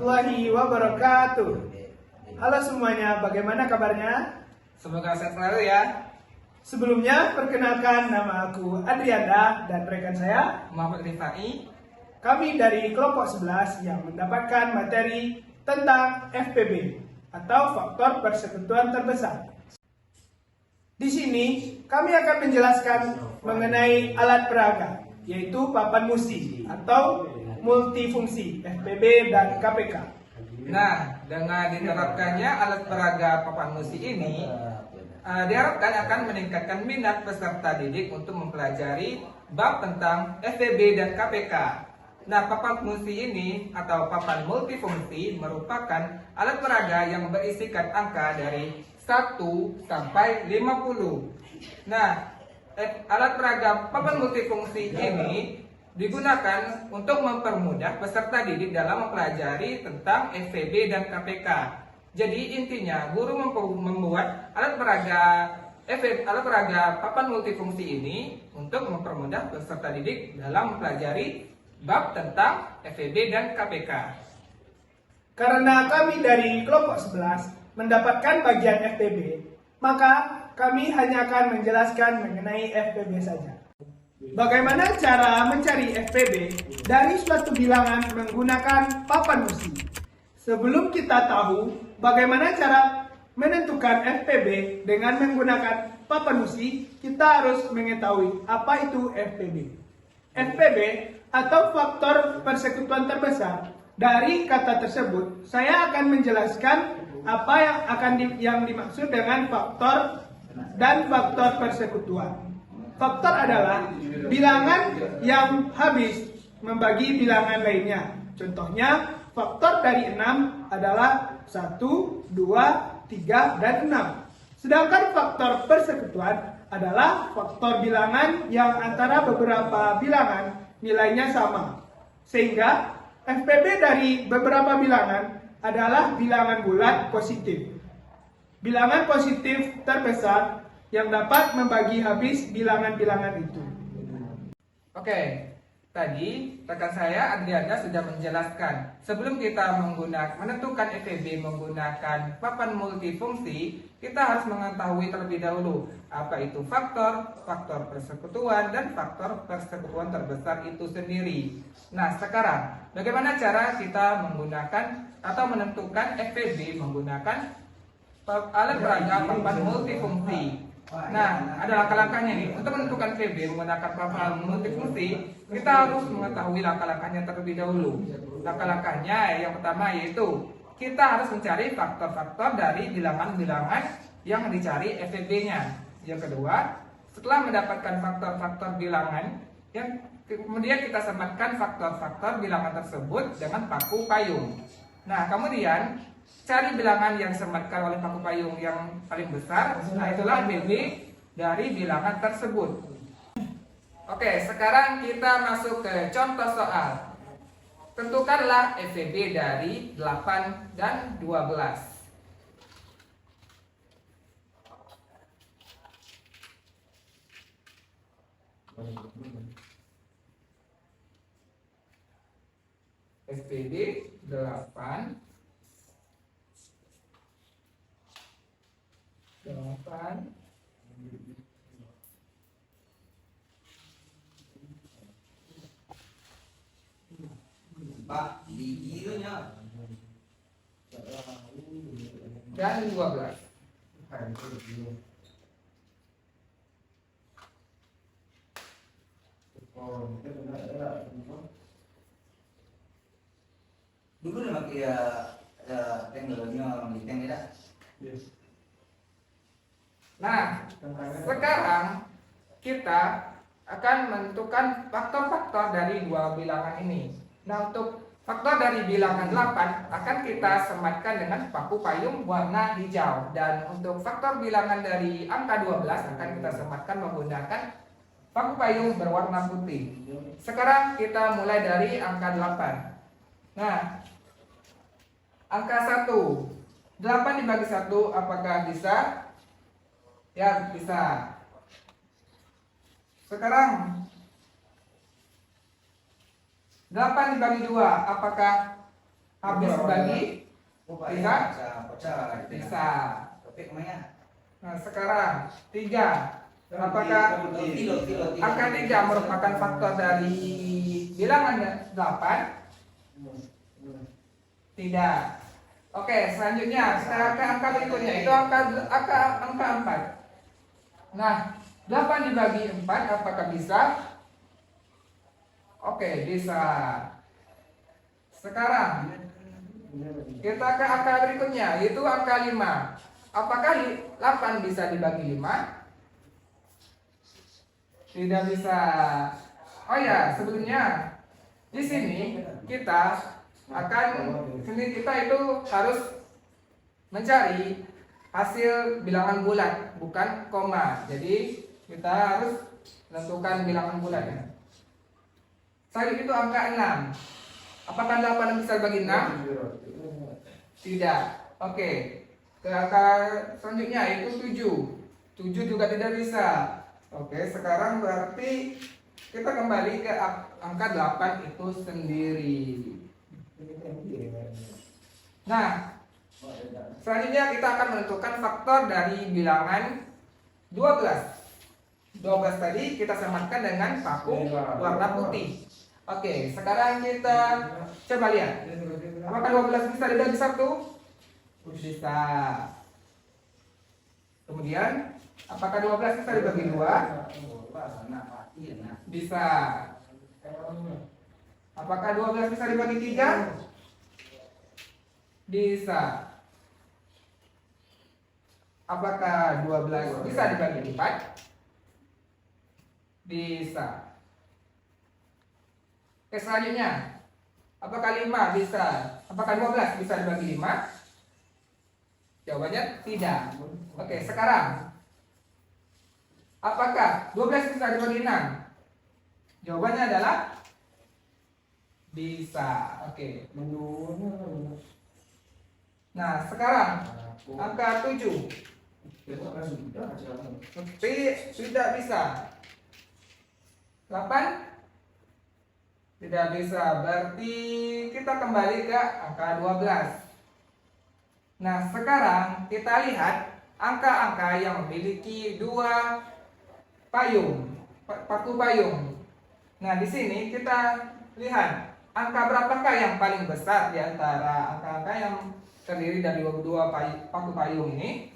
warahmatullahi wabarakatuh. Halo semuanya, bagaimana kabarnya? Semoga sehat selalu ya. Sebelumnya, perkenalkan nama aku Adrianda dan rekan saya Muhammad Rifai. Kami dari kelompok 11 yang mendapatkan materi tentang FPB atau faktor persekutuan terbesar. Di sini kami akan menjelaskan mengenai alat peraga, yaitu papan musi atau multifungsi FPB dan KPK. Nah, dengan diterapkannya alat peraga papan musi ini diharapkan akan meningkatkan minat peserta didik untuk mempelajari bab tentang FPB dan KPK. Nah, papan musi ini atau papan multifungsi merupakan alat peraga yang berisikan angka dari 1 sampai 50. Nah, alat peraga papan multifungsi ini digunakan untuk mempermudah peserta didik dalam mempelajari tentang FPB dan KPK. Jadi intinya guru membuat alat peraga papan multifungsi ini untuk mempermudah peserta didik dalam mempelajari bab tentang FPB dan KPK. Karena kami dari kelompok 11 mendapatkan bagian FPB, maka kami hanya akan menjelaskan mengenai FPB saja. Bagaimana cara mencari FPB dari suatu bilangan menggunakan papan musi? Sebelum kita tahu bagaimana cara menentukan FPB dengan menggunakan papan musi, kita harus mengetahui apa itu FPB. FPB atau faktor persekutuan terbesar. Dari kata tersebut, saya akan menjelaskan apa yang dimaksud dengan faktor dan faktor persekutuan. Faktor adalah bilangan yang habis membagi bilangan lainnya. Contohnya, faktor dari 6 adalah 1, 2, 3, dan 6. Sedangkan faktor persekutuan adalah faktor bilangan yang antara beberapa bilangan nilainya sama. Sehingga FPB dari beberapa bilangan adalah bilangan bulat positif. Bilangan positif terbesar yang dapat membagi habis bilangan-bilangan itu. Oke, tadi rekan saya Adriana sudah menjelaskan sebelum kita menentukan FPB menggunakan papan multifungsi, kita harus mengetahui terlebih dahulu apa itu faktor persekutuan, dan faktor persekutuan terbesar itu sendiri. Nah, sekarang bagaimana cara kita menggunakan atau menentukan FPB menggunakan alat peraga papan multifungsi? Nah, ada langkah-langkahnya nih. Untuk menentukan FPB menggunakan papan multifungsi, kita harus mengetahui langkah-langkahnya terlebih dahulu. Langkah-langkahnya yang pertama yaitu kita harus mencari faktor-faktor dari bilangan-bilangan yang dicari FPB-nya. Yang kedua, setelah mendapatkan faktor-faktor bilangan, kemudian kita sematkan faktor-faktor bilangan tersebut dengan paku payung. Nah, kemudian cari bilangan yang disematkan oleh paku payung yang paling besar. Nah, itulah FPB dari bilangan tersebut. Oke, sekarang kita masuk ke contoh soal. Tentukanlah FPB dari 8 dan 12. FPB 8 Pak, digirunya dan 12. dulu udah pakai teknologinya orang di tank ya. Nah, sekarang kita akan menentukan faktor-faktor dari dua bilangan ini. Nah, untuk faktor dari bilangan 8 akan kita sematkan dengan paku payung warna hijau. Dan untuk faktor bilangan dari angka 12 akan kita sematkan menggunakan paku payung berwarna putih. Sekarang kita mulai dari angka 8. Nah, angka 1. 8 dibagi 1 apakah bisa? Ya, bisa. Sekarang 8 dibagi 2 apakah habis bagi bisa? Bisa. Bisa. Topik kemana? Nah, sekarang 3. Apakah angka 3 merupakan faktor dari bilangan 8? Tidak. Oke, selanjutnya kita ke angka berikutnya. Itu angka 4. Nah, 8 dibagi 4 apakah bisa? Oke, bisa. Sekarang kita ke angka berikutnya, yaitu angka 5. Apakah 8 bisa dibagi 5? Tidak bisa. Oh ya, sebelumnya di sini kita itu harus mencari hasil bilangan bulat, bukan koma. Jadi kita harus menentukan bilangan bulatnya. Selanjutnya itu angka 6. Apakah 8 bisa dibagi 6? Tidak. Oke. Ke angka selanjutnya itu 7. 7 juga tidak bisa. Oke, sekarang berarti kita kembali ke angka 8 itu sendiri. Nah, selanjutnya kita akan menentukan faktor dari bilangan 12. 12 tadi kita samakan dengan paku warna putih. Oke, sekarang kita coba lihat. Apakah 12 bisa dibagi 1? Bisa. Kemudian, apakah 12 bisa dibagi 2? Bisa. Apakah 12 bisa dibagi 3? Bisa. Apakah 12 bisa dibagi 4? Bisa. Oke, selanjutnya. Apakah 5 bisa? Apakah 12 bisa dibagi 5? Jawabannya tidak. Oke, sekarang. Apakah 12 bisa dibagi 6? Jawabannya adalah bisa. Oke. Nah, sekarang angka 7. Tidak bisa. 8? Tidak bisa. Berarti kita kembali ke angka 12. Nah, sekarang kita lihat angka-angka yang memiliki 2 paku payung. Nah, di sini kita lihat angka berapakah yang paling besar di antara angka-angka yang terdiri dari 2 paku payung ini.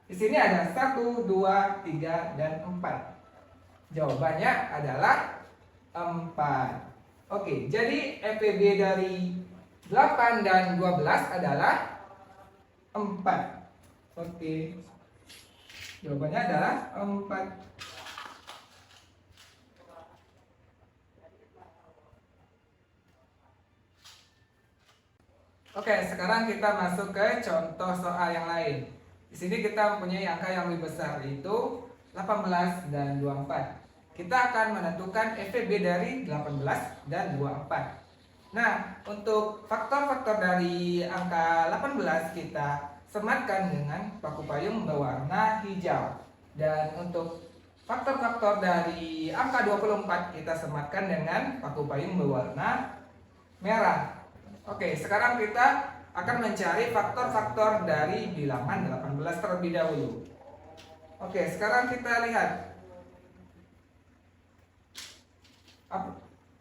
Di sini ada 1, 2, 3, dan 4. Jawabannya adalah 4. Oke, jadi FPB dari 8 dan 12 adalah 4. Oke. Jawabannya adalah 4. Oke, sekarang kita masuk ke contoh soal yang lain. Di sini kita mempunyai angka yang lebih besar, yaitu 18 dan 24. Kita akan menentukan FPB dari 18 dan 24. Nah, untuk faktor-faktor dari angka 18 kita sematkan dengan paku payung berwarna hijau. Dan untuk faktor-faktor dari angka 24 kita sematkan dengan paku payung berwarna merah. Oke, sekarang kita akan mencari faktor-faktor dari bilangan 18 terlebih dahulu. Oke, sekarang kita lihat.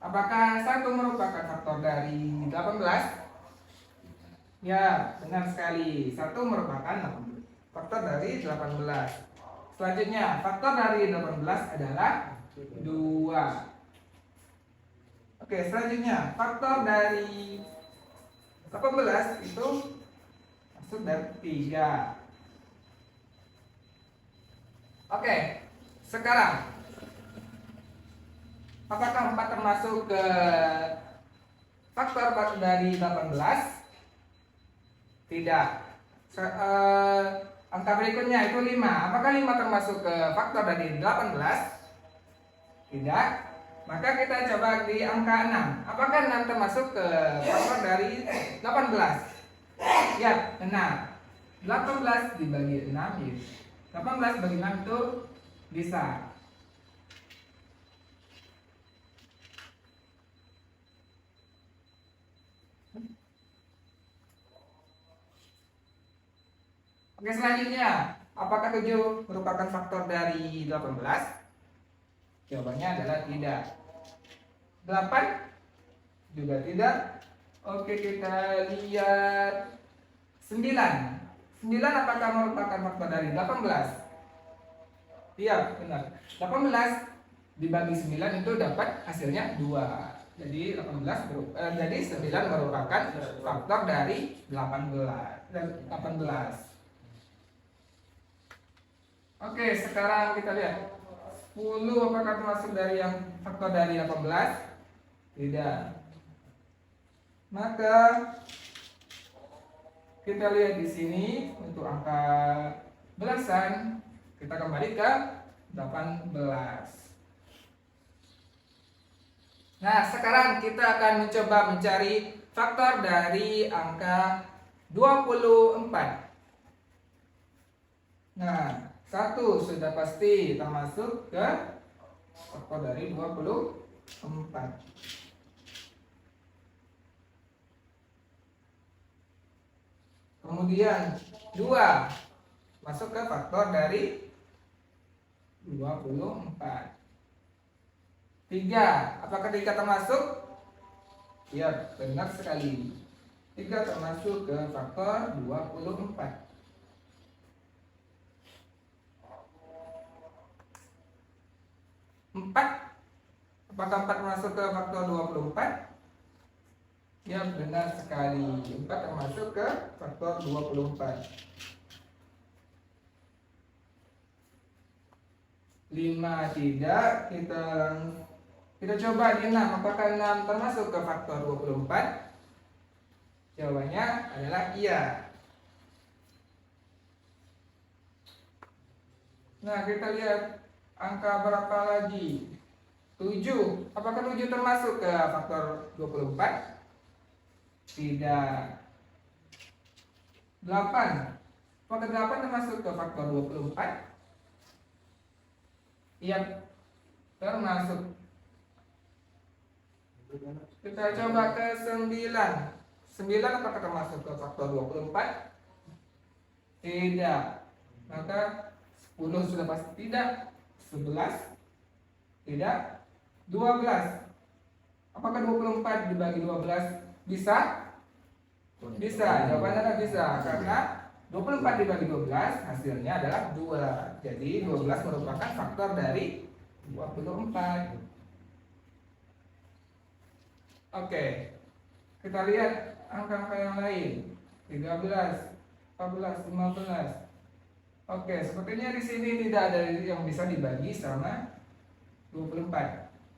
Apakah 1 merupakan faktor dari 18? Ya, benar sekali. 1 merupakan faktor dari 18. Selanjutnya, faktor dari 18 adalah 2. Oke, selanjutnya, faktor dari 18 itu masuk dari 3. Oke, sekarang apakah 4 termasuk ke faktor dari 18? Tidak. Angka berikutnya itu 5. Apakah 5 termasuk ke faktor dari 18? Tidak. Maka kita coba di angka 6. Apakah 6 termasuk ke faktor dari 18? Ya, benar. 18 dibagi 6 ya. 18 bagi 6 itu bisa. Oke, selanjutnya, apakah 7 merupakan faktor dari 18? Jawabannya adalah tidak. 8 juga tidak. Oke, kita lihat 9. 9 apakah merupakan faktor dari 18? Iya, benar. 18 dibagi 9 itu dapat hasilnya 2. Jadi 9 merupakan faktor dari 18. Oke, sekarang kita lihat 10 apakah termasuk dari yang faktor dari 18? Tidak. Maka kita lihat di sini untuk angka belasan, kita kembali ke 18. Nah, sekarang kita akan mencoba mencari faktor dari angka 24. Nah, 1 sudah pasti termasuk ke faktor dari 24. Kemudian 2 masuk ke faktor dari 24. 3, apakah 3 termasuk? Ya, benar sekali. 3 termasuk ke faktor 24. 4, apakah 4 masuk ke faktor 24? Ya, benar sekali. 4 termasuk ke faktor 24. 5 tidak. Kita coba di 6. Apakah 6 termasuk ke faktor 24? Jawabannya adalah iya. Nah, kita lihat angka berapa lagi? 7. Apakah 7 termasuk ke faktor 24? Tidak. 8. Apakah 8 termasuk ke faktor 24? Iya, termasuk. Kita coba ke 9. 9 apakah termasuk ke faktor 24? Tidak. Maka 10 sudah pasti tidak. 11 tidak. 12. Apakah 24 dibagi 12 bisa? Bisa. Jawabannya adalah bisa, karena 24 dibagi 12 hasilnya adalah 2. Jadi 12 merupakan faktor dari 24. Oke. Kita lihat angka-angka yang lain. 13, 14, 15. Oke, sepertinya di sini tidak ada yang bisa dibagi sama 24.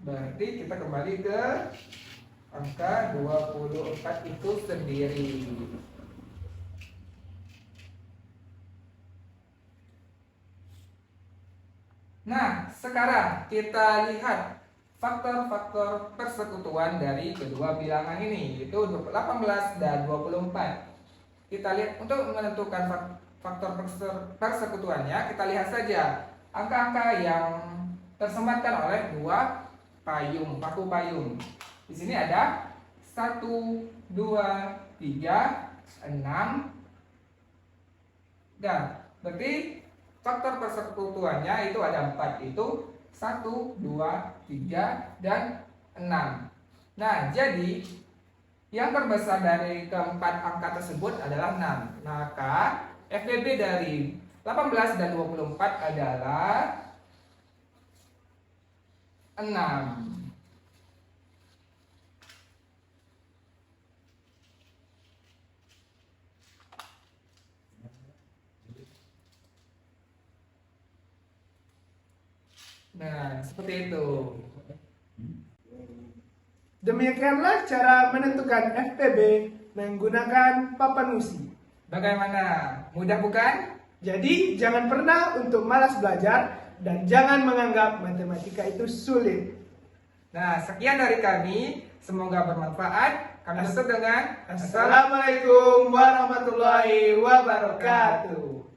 Berarti kita kembali ke angka 24 itu sendiri. Nah, sekarang kita lihat faktor-faktor persekutuan dari kedua bilangan ini, yaitu 18 dan 24. Kita lihat untuk menentukan faktor persekutuannya, kita lihat saja angka-angka yang tersematkan oleh dua paku payung. Di sini ada 1, 2, 3, 6. Dan berarti faktor persekutuannya itu ada 4, itu 1, 2, 3, dan 6. Nah, jadi yang terbesar dari keempat angka tersebut adalah 6. Maka FBB dari 18 dan 24 adalah 6. Nah, seperti itu. Demikianlah cara menentukan FPB menggunakan papan usi. Bagaimana? Mudah bukan? Jadi jangan pernah untuk malas belajar dan jangan menganggap matematika itu sulit. Nah, sekian dari kami. Semoga bermanfaat. Kami tutup dengan Assalamualaikum warahmatullahi wabarakatuh.